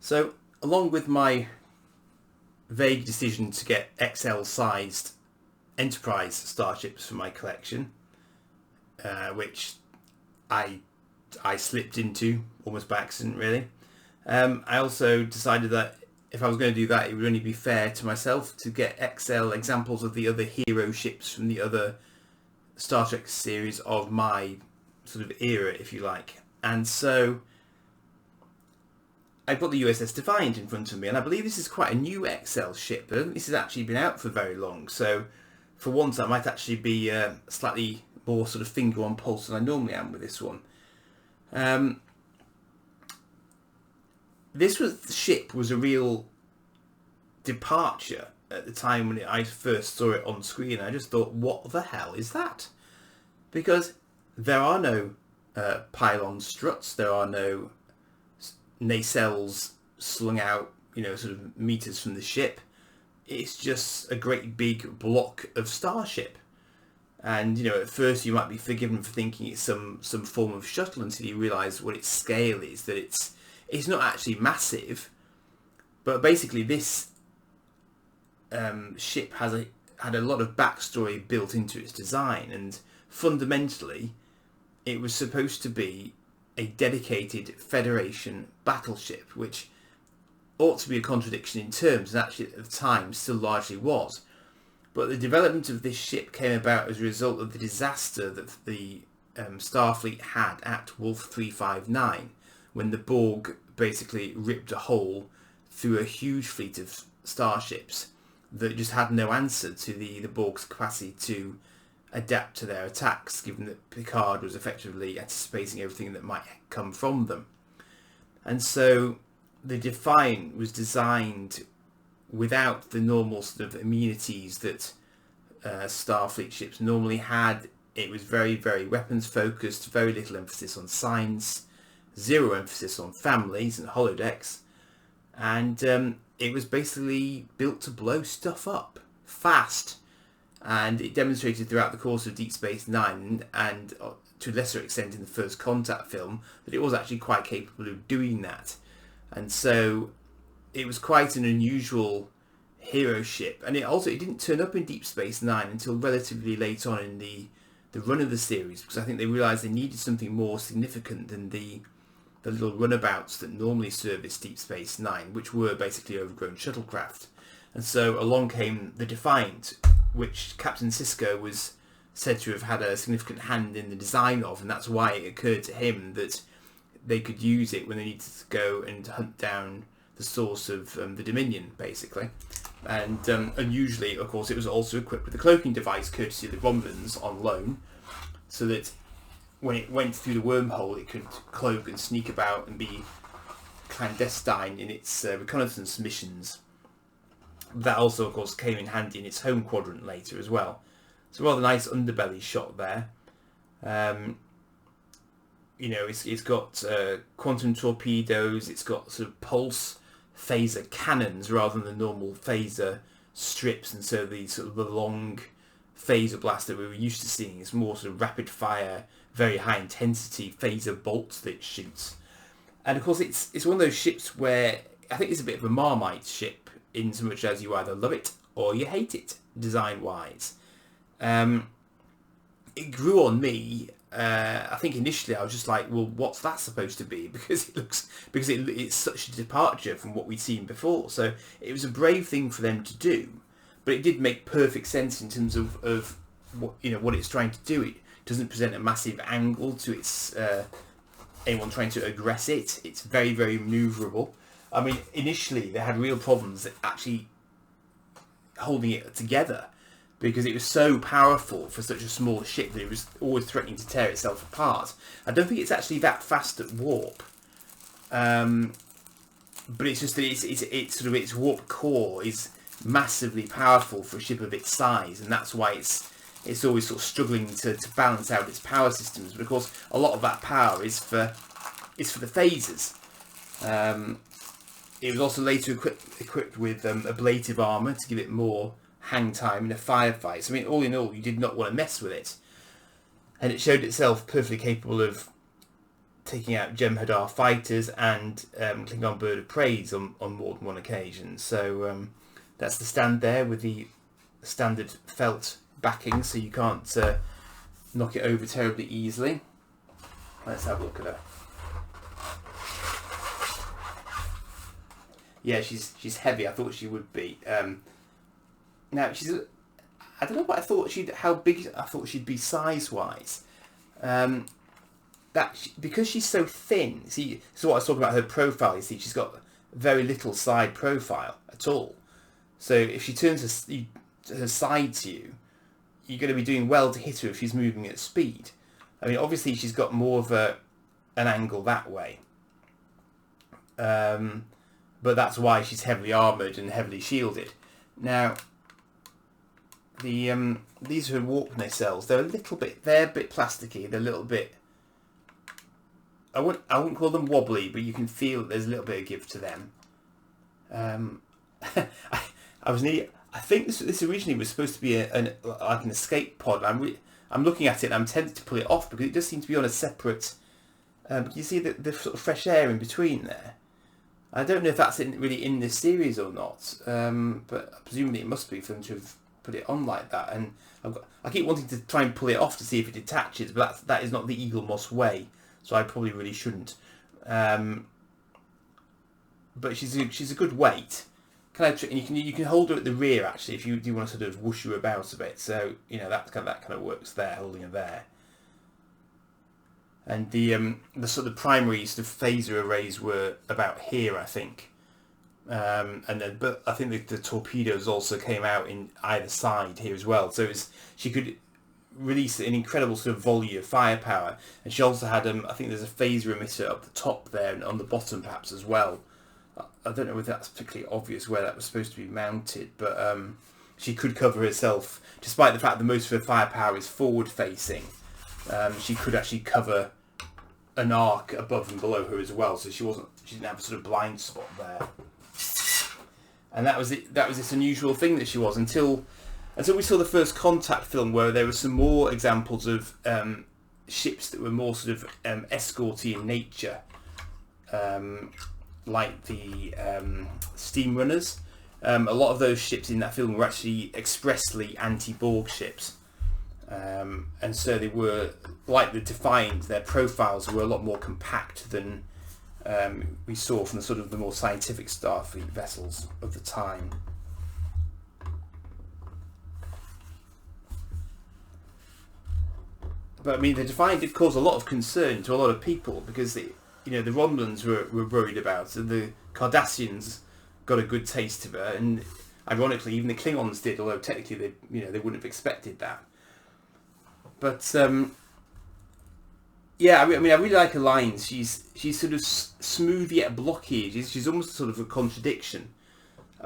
So, along with my vague decision to get XL-sized Enterprise starships for my collection, which I slipped into almost by accident, really. I also decided that if I was going to do that, it would only be fair to myself to get XL examples of the other hero ships from the other Star Trek series of my sort of era, if you like. And so I've got the USS Defiant in front of me, and I believe this is quite a new XL ship. I don't think this has actually been out for very long, so for once I might actually be slightly more sort of finger on pulse than I normally am with this one. The ship was a real departure at the time when I first saw it on screen. I just thought, what the hell is that? Because there are no pylon struts, there are no nacelles slung out, sort of meters from the ship. It's just a great big block of starship. And, at first you might be forgiven for thinking it's some form of shuttle until you realise what its scale is, that it's not actually massive, but basically this ship had a lot of backstory built into its design, and fundamentally it was supposed to be a dedicated Federation battleship, which ought to be a contradiction in terms, and actually at the time still largely was. But the development of this ship came about as a result of the disaster that the Starfleet had at Wolf 359, when the Borg basically ripped a hole through a huge fleet of starships that just had no answer to the Borg's capacity to adapt to their attacks, given that Picard was effectively anticipating everything that might come from them. And so the Defiant was designed without the normal sort of amenities that Starfleet ships normally had. It was very, very weapons focused, very little emphasis on science, zero emphasis on families and holodecks, and it was basically built to blow stuff up fast. And it demonstrated throughout the course of Deep Space Nine, and to a lesser extent in the First Contact film, that it was actually quite capable of doing that. And so it was quite an unusual hero ship, and it didn't turn up in Deep Space Nine until relatively late on in the run of the series, because I think they realised they needed something more significant than the little runabouts that normally service Deep Space Nine, which were basically overgrown shuttlecraft. And so along came the Defiant, which Captain Sisko was said to have had a significant hand in the design of, and that's why it occurred to him that they could use it when they needed to go and hunt down the source of the Dominion, basically. And unusually, of course, it was also equipped with a cloaking device courtesy of the Romulans on loan, so that when it went through the wormhole it could cloak and sneak about and be clandestine in its reconnaissance missions. That also, of course, came in handy in its home quadrant later as well. So rather nice underbelly shot there. It's got quantum torpedoes, it's got sort of pulse phaser cannons rather than the normal phaser strips, and so the sort of the long phaser blast that we were used to seeing is more sort of rapid fire, very high intensity phaser bolts that it shoots. And of course it's one of those ships where I think it's a bit of a Marmite ship, in so much as you either love it or you hate it, design wise. It grew on me. I think initially I was just like, well, what's that supposed to be? Because it's such a departure from what we'd seen before. So it was a brave thing for them to do, but it did make perfect sense in terms of what it's trying to do. It doesn't present a massive angle to its anyone trying to aggress it. It's very, very manoeuvrable. I mean, initially they had real problems actually holding it together, because it was so powerful for such a small ship that it was always threatening to tear itself apart. I don't think it's actually that fast at warp, but it's just that its warp core is massively powerful for a ship of its size, and that's why it's always sort of struggling to balance out its power systems. But of course, a lot of that power is for the phasers. It was also later equipped with ablative armour to give it more hang time in a firefight. So I mean, all in all, you did not want to mess with it. And it showed itself perfectly capable of taking out Jem'Hadar fighters and Klingon bird of preys on more than one occasion. So that's the stand there with the standard felt backing, so you can't knock it over terribly easily. Let's have a look at her. Yeah, she's heavy. I thought she would be. Now I don't know what I thought how big I thought she'd be size wise. Because she's so thin. See, so what I was talking about her profile. You see, she's got very little side profile at all. So if she turns her side to you, you're going to be doing well to hit her if she's moving at speed. I mean, obviously she's got more of an angle that way. But that's why she's heavily armoured and heavily shielded. Now, these are her warp nacelles. They're a bit plasticky. They're a little bit. I wouldn't call them wobbly, but you can feel there's a little bit of give to them. I think this originally was supposed to be like an escape pod. I'm looking at it and I'm tempted to pull it off because it does seem to be on a separate. You see the sort of fresh air in between there. I don't know if that's really in this series or not, but presumably it must be for them to have put it on like that. And I keep wanting to try and pull it off to see if it detaches, but that is not the Eaglemoss way, so I probably really shouldn't. But she's a good weight. You can hold her at the rear actually if you do want to sort of whoosh her about a bit. So that kind of works there, holding her there. And the sort of primary sort of phaser arrays were about here, I think. But I think the torpedoes also came out in either side here as well. So she could release an incredible sort of volley of firepower, and she also had I think there's a phaser emitter up the top there and on the bottom perhaps as well. I don't know whether that's particularly obvious where that was supposed to be mounted, but she could cover herself, despite the fact that most of her firepower is forward facing. She could actually cover an arc above and below her as well, so she didn't have a sort of blind spot there. And that was it. That was this unusual thing that she was until we saw the first Contact film, where there were some more examples of ships that were more sort of escorty in nature, like the steam runners. A lot of those ships in that film were actually expressly anti-Borg ships. And so they were, like the Defiant, their profiles were a lot more compact than we saw from the more scientific Starfleet vessels of the time. But I mean, the Defiant did cause a lot of concern to a lot of people because the Romulans were worried about it, and the Cardassians got a good taste of it, and ironically, even the Klingons did, although technically they wouldn't have expected that. But yeah, I mean, I really like her lines. She's sort of smooth yet blocky. She's almost sort of a contradiction.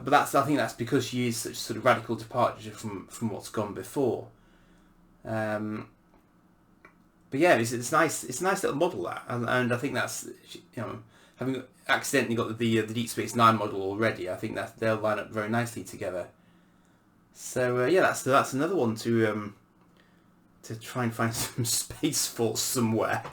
But I think that's because she is such a sort of radical departure from what's gone before. But yeah, it's nice. It's a nice little model that, and I think that's having accidentally got the Deep Space Nine model already. I think that they'll line up very nicely together. So yeah, that's another one to try and find some Space Force somewhere.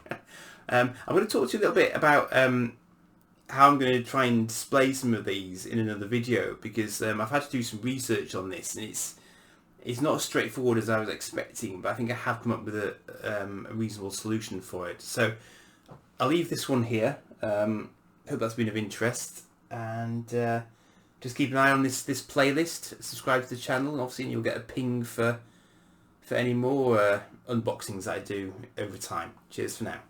I'm going to talk to you a little bit about how I'm going to try and display some of these in another video, because I've had to do some research on this, and it's not as straightforward as I was expecting, but I think I have come up with a reasonable solution for it. So I'll leave this one here. Hope that's been of interest, and just keep an eye on this playlist. Subscribe to the channel, and obviously you'll get a ping for any more unboxings I do over time. Cheers for now.